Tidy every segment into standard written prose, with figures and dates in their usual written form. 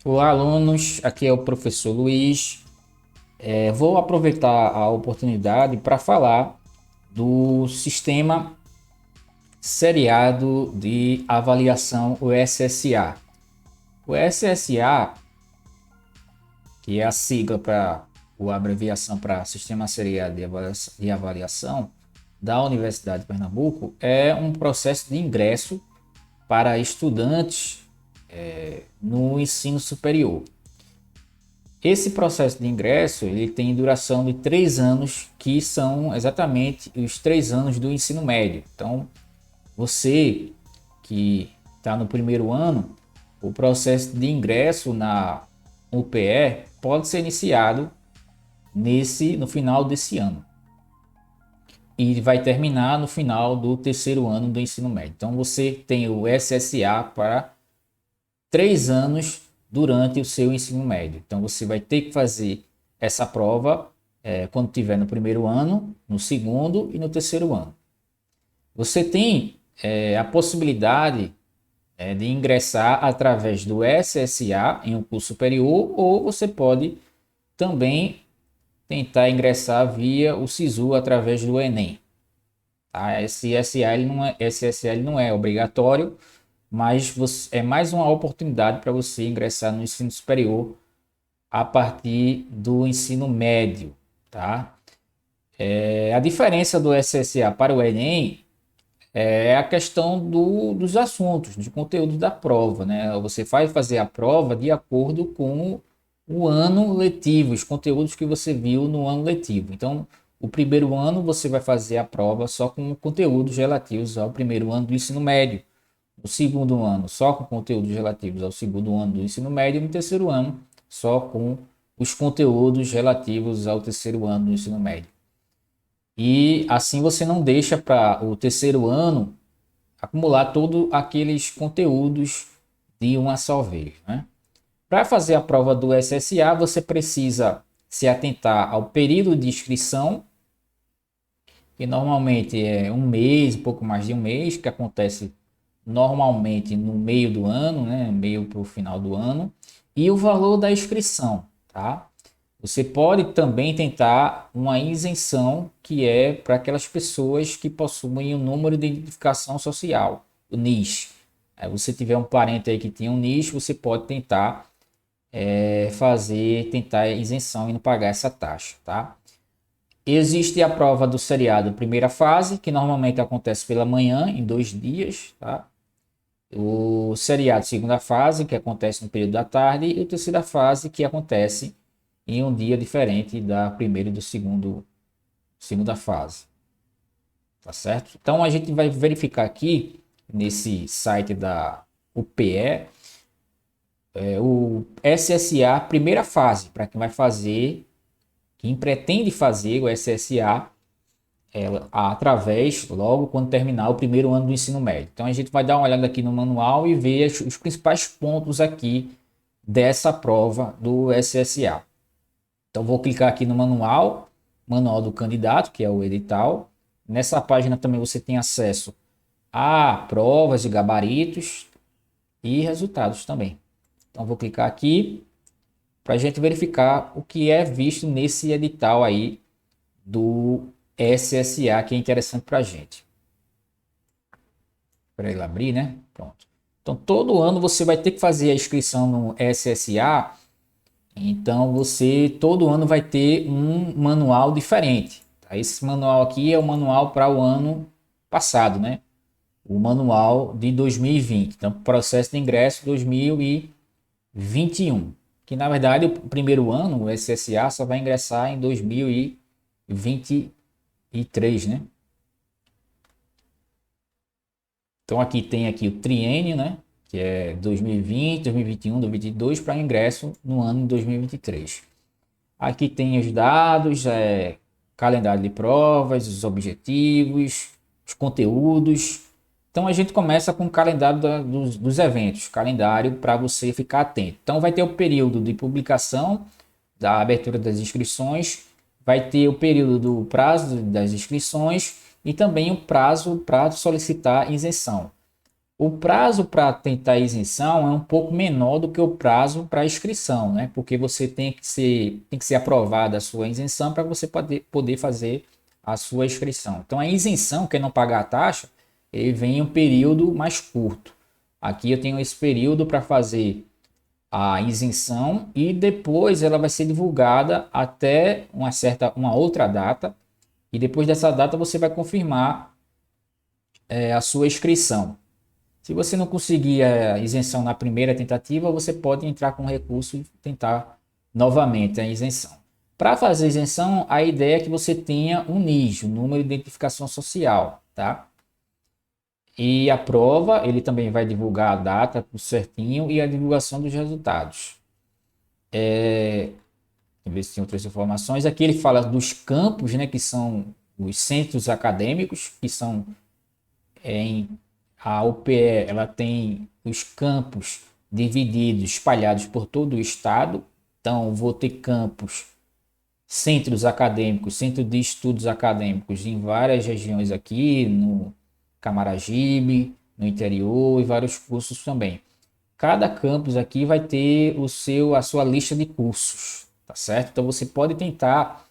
Olá, alunos. Aqui é o professor Luiz. Vou aproveitar a oportunidade para falar do sistema seriado de avaliação, o SSA. O SSA, que é a sigla para ou a abreviação para Sistema Seriado de Avaliação da Universidade de Pernambuco, é um processo de ingresso para estudantes no ensino superior. Esse processo de ingresso ele tem duração de 3 anos, que são exatamente os 3 anos do ensino médio. Então, você que está no primeiro ano, o processo de ingresso na UPE pode ser iniciado no final desse ano e vai terminar no final do terceiro ano do ensino médio. Então, você tem o SSA para 3 anos durante o seu ensino médio. Então você vai ter que fazer essa prova quando estiver no primeiro ano, no segundo e no terceiro ano. Você tem a possibilidade de ingressar através do SSA em um curso superior, ou você pode também tentar ingressar via o SISU através do Enem. Tá? Esse SSA ele não é obrigatório, mas é mais uma oportunidade para você ingressar no ensino superior a partir do ensino médio, tá? A diferença do SSA para o Enem é a questão dos assuntos, dos conteúdos da prova, né? Você vai fazer a prova de acordo com o ano letivo, os conteúdos que você viu no ano letivo. Então, o primeiro ano você vai fazer a prova só com conteúdos relativos ao primeiro ano do ensino médio. No segundo ano, só com conteúdos relativos ao segundo ano do ensino médio. E no terceiro ano, só com os conteúdos relativos ao terceiro ano do ensino médio. E assim você não deixa para o terceiro ano acumular todos aqueles conteúdos de uma só vez, né? Para fazer a prova do SSA, você precisa se atentar ao período de inscrição, que normalmente é um mês, um pouco mais de um mês, que acontece normalmente no meio do ano, né, meio para o final do ano, e o valor da inscrição, tá? Você pode também tentar uma isenção, que é para aquelas pessoas que possuem o número de identificação social, o NIS. Aí você tiver um parente aí que tem um NIS, você pode tentar tentar isenção e não pagar essa taxa, tá? Existe a prova do seriado primeira fase, que normalmente acontece pela manhã, em 2 dias, tá? O seriado segunda fase, que acontece no período da tarde, e a terceira fase, que acontece em um dia diferente da primeira e do segunda fase, tá certo? Então a gente vai verificar aqui nesse site da UPE o SSA primeira fase, para quem vai fazer, quem pretende fazer o SSA através, logo quando terminar o primeiro ano do ensino médio. Então a gente vai dar uma olhada aqui no manual e ver os principais pontos aqui dessa prova do SSA. Então vou clicar aqui no manual do candidato, que é o edital. Nessa página também você tem acesso a provas e gabaritos e resultados também. Então vou clicar aqui para a gente verificar o que é visto nesse edital aí do SSA, que é interessante para a gente. Para ele abrir, né? Pronto. Então todo ano você vai ter que fazer a inscrição no SSA. Então você todo ano vai ter um manual diferente. Tá? Esse manual aqui é o manual para o ano passado, né? O manual de 2020. Então processo de ingresso 2021. Que na verdade o primeiro ano, o SSA, só vai ingressar em 2023, né? Então aqui tem aqui o triênio, né? Que é 2020, 2021, 2022 para ingresso no ano de 2023. Aqui tem os dados, calendário de provas, os objetivos, os conteúdos. Então a gente começa com o calendário dos eventos, calendário para você ficar atento. Então vai ter o período de publicação, da abertura das inscrições, vai ter o período do prazo das inscrições e também o prazo para solicitar isenção. O prazo para tentar isenção é um pouco menor do que o prazo para inscrição, né? Porque você tem que ser aprovada a sua isenção para você poder fazer a sua inscrição. Então, a isenção, quem não pagar a taxa, ele vem em um período mais curto. Aqui eu tenho esse período para fazer a isenção e depois ela vai ser divulgada até uma outra data e depois dessa data você vai confirmar a sua inscrição. Se você não conseguir a isenção na primeira tentativa, você pode entrar com recurso e tentar novamente a isenção. Para fazer a isenção, a ideia é que você tenha um NIS, o número de identificação social, tá? E a prova, ele também vai divulgar a data tudo certinho e a divulgação dos resultados. Deixa eu ver se tem outras informações. Aqui ele fala dos campos, né, que são os centros acadêmicos, que são em a UPE, ela tem os campos divididos, espalhados por todo o estado. Então, vou ter campos, centros acadêmicos, centro de estudos acadêmicos em várias regiões aqui, no Camaragibe, no interior e vários cursos também. Cada campus aqui vai ter a sua lista de cursos, tá certo? Então, você pode tentar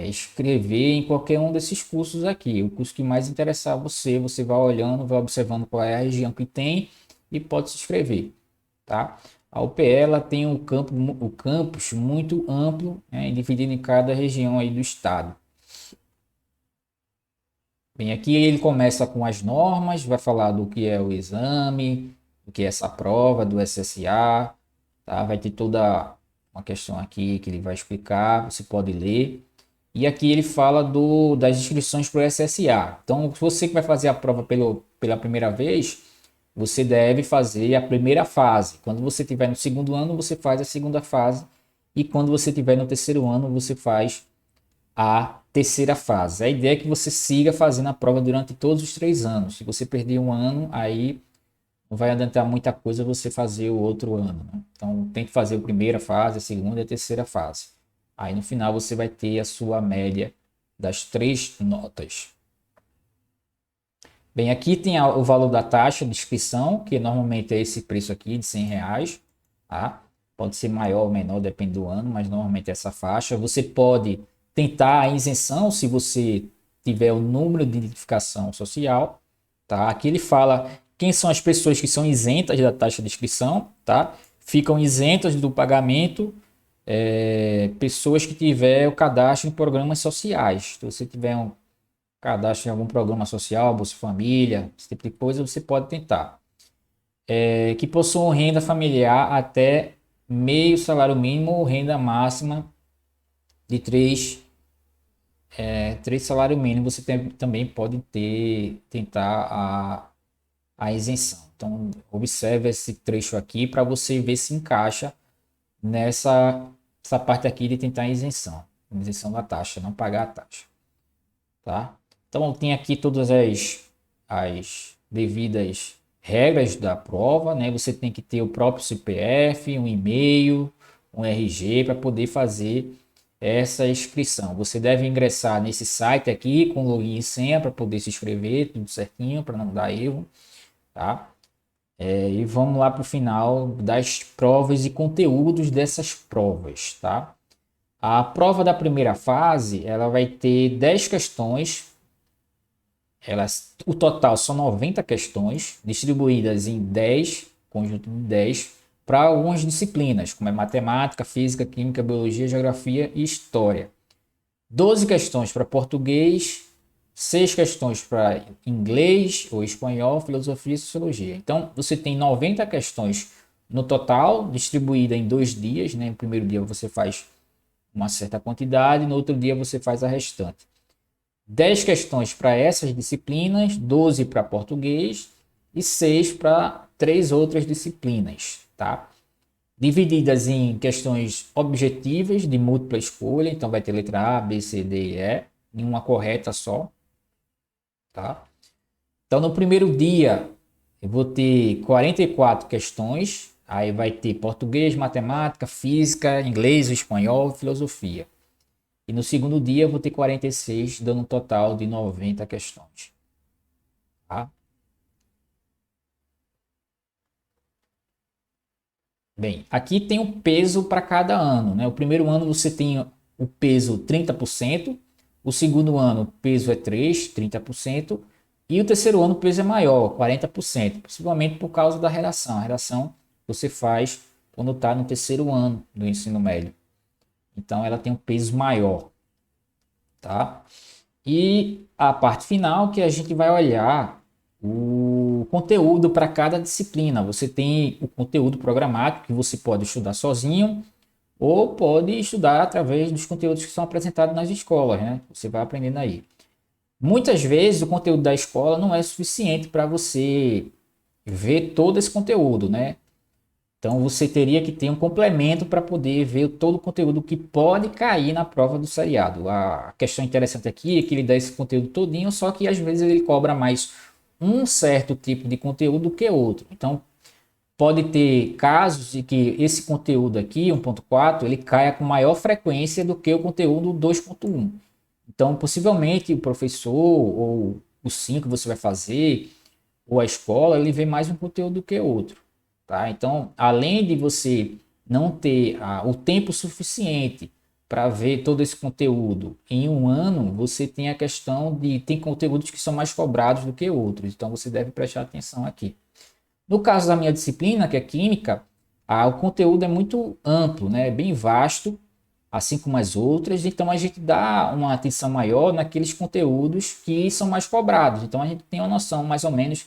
escrever em qualquer um desses cursos aqui. O curso que mais interessar você vai olhando, vai observando qual é a região que tem e pode se inscrever, tá? A UPE ela tem o campus muito amplo, né, dividido em cada região aí do estado. Bem, aqui ele começa com as normas, vai falar do que é o exame, o que é essa prova do SSA, tá? Vai ter toda uma questão aqui que ele vai explicar, você pode ler. E aqui ele fala das inscrições para o SSA. Então, se você que vai fazer a prova pela primeira vez, você deve fazer a primeira fase. Quando você estiver no segundo ano, você faz a segunda fase. E quando você estiver no terceiro ano, você faz a terceira fase. A ideia é que você siga fazendo a prova durante todos os 3 anos. Se você perder um ano, aí não vai adiantar muita coisa você fazer o outro ano, né? Então, tem que fazer a primeira fase, a segunda e a terceira fase. Aí no final você vai ter a sua média das 3 notas. Bem, aqui tem o valor da taxa de inscrição, que normalmente é esse preço aqui de R$ 100, tá? Pode ser maior ou menor, depende do ano, mas normalmente é essa faixa. Você pode tentar a isenção se você tiver o número de identificação social, tá? Aqui ele fala quem são as pessoas que são isentas da taxa de inscrição, tá? Ficam isentas do pagamento pessoas que tiver o cadastro em programas sociais. Se você tiver um cadastro em algum programa social, Bolsa Família, esse tipo de coisa, você pode tentar. Que possuam renda familiar até meio salário mínimo ou renda máxima de 3 salários mínimos, você também pode tentar a isenção. Então, observe esse trecho aqui para você ver se encaixa essa parte aqui de tentar isenção da taxa, não pagar a taxa, tá? Então tem aqui todas as devidas regras da prova, né? Você tem que ter o próprio CPF, um e-mail, um RG para poder fazer essa inscrição. Você deve ingressar nesse site aqui com login e senha para poder se inscrever, tudo certinho, para não dar erro, tá? E vamos lá para o final das provas e conteúdos dessas provas, tá? A prova da primeira fase, ela vai ter 10 questões. O total são 90 questões, distribuídas em 10, conjunto de 10, para algumas disciplinas, como é matemática, física, química, biologia, geografia e história. 12 questões para português, 6 questões para inglês ou espanhol, filosofia e sociologia. Então, você tem 90 questões no total, distribuída em 2 dias, né? No primeiro dia você faz uma certa quantidade, no outro dia você faz a restante. 10 questões para essas disciplinas, 12 para português e 6 para 3 outras disciplinas, tá? Divididas em questões objetivas de múltipla escolha, então vai ter letra A, B, C, D e E, em uma correta só, tá? Então no primeiro dia eu vou ter 44 questões, aí vai ter português, matemática, física, inglês, espanhol, filosofia. E no segundo dia eu vou ter 46, dando um total de 90 questões, tá? Bem, aqui tem o peso para cada ano, né? O primeiro ano você tem o peso 30%, o segundo ano o peso é 30%, e o terceiro ano o peso é maior, 40%, possivelmente por causa da redação. A redação você faz quando está no terceiro ano do ensino médio. Então ela tem um peso maior, tá? E a parte final que a gente vai olhar o conteúdo para cada disciplina. Você tem o conteúdo programático que você pode estudar sozinho ou pode estudar através dos conteúdos que são apresentados nas escolas, né? Você vai aprendendo aí. Muitas vezes o conteúdo da escola não é suficiente para você ver todo esse conteúdo, né? Então você teria que ter um complemento para poder ver todo o conteúdo que pode cair na prova do seriado. A questão interessante aqui é que ele dá esse conteúdo todinho, só que às vezes ele cobra mais um certo tipo de conteúdo do que outro. Então pode ter casos de que esse conteúdo aqui, 1.4, ele caia com maior frequência do que o conteúdo 2.1. Então possivelmente o professor ou o 5 que você vai fazer ou a escola, ele vê mais um conteúdo do que outro. Tá? Então, além de você não ter o tempo suficiente para ver todo esse conteúdo em um ano, você tem a questão de tem conteúdos que são mais cobrados do que outros. Então, você deve prestar atenção aqui. No caso da minha disciplina, que é química, o conteúdo é muito amplo, né? Bem vasto, assim como as outras. Então, a gente dá uma atenção maior naqueles conteúdos que são mais cobrados. Então, a gente tem uma noção mais ou menos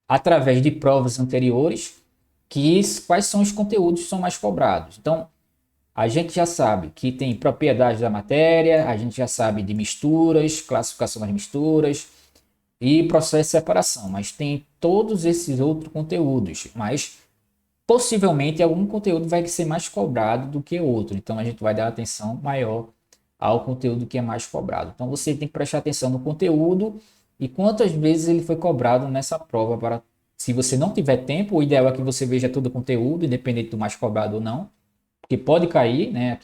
através de provas anteriores quais são os conteúdos que são mais cobrados. Então, a gente já sabe que tem propriedades da matéria, a gente já sabe de misturas, classificação das misturas e processo de separação, mas tem todos esses outros conteúdos, mas possivelmente algum conteúdo vai ser mais cobrado do que outro, então a gente vai dar atenção maior ao conteúdo que é mais cobrado. Então você tem que prestar atenção no conteúdo e quantas vezes ele foi cobrado nessa prova para se você não tiver tempo, o ideal é que você veja todo o conteúdo, independente do mais cobrado ou não, porque pode cair, né?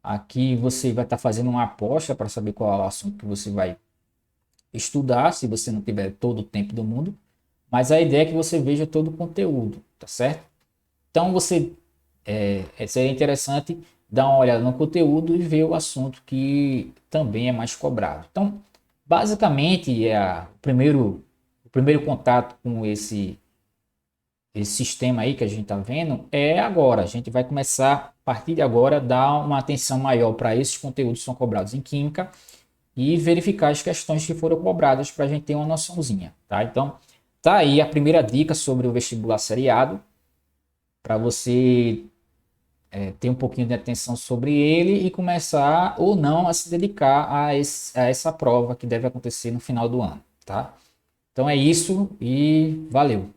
Aqui você vai estar fazendo uma aposta para saber qual é o assunto que você vai estudar, se você não tiver todo o tempo do mundo, mas a ideia é que você veja todo o conteúdo, tá certo? Então seria interessante dar uma olhada no conteúdo e ver o assunto que também é mais cobrado. Então, basicamente, o primeiro contato com esse sistema aí que a gente está vendo é agora. A gente vai começar, a partir de agora, dar uma atenção maior para esses conteúdos que são cobrados em química e verificar as questões que foram cobradas para a gente ter uma noçãozinha, tá? Então, tá aí a primeira dica sobre o vestibular seriado, para você ter um pouquinho de atenção sobre ele e começar ou não a se dedicar a essa prova que deve acontecer no final do ano, tá? Então é isso e valeu!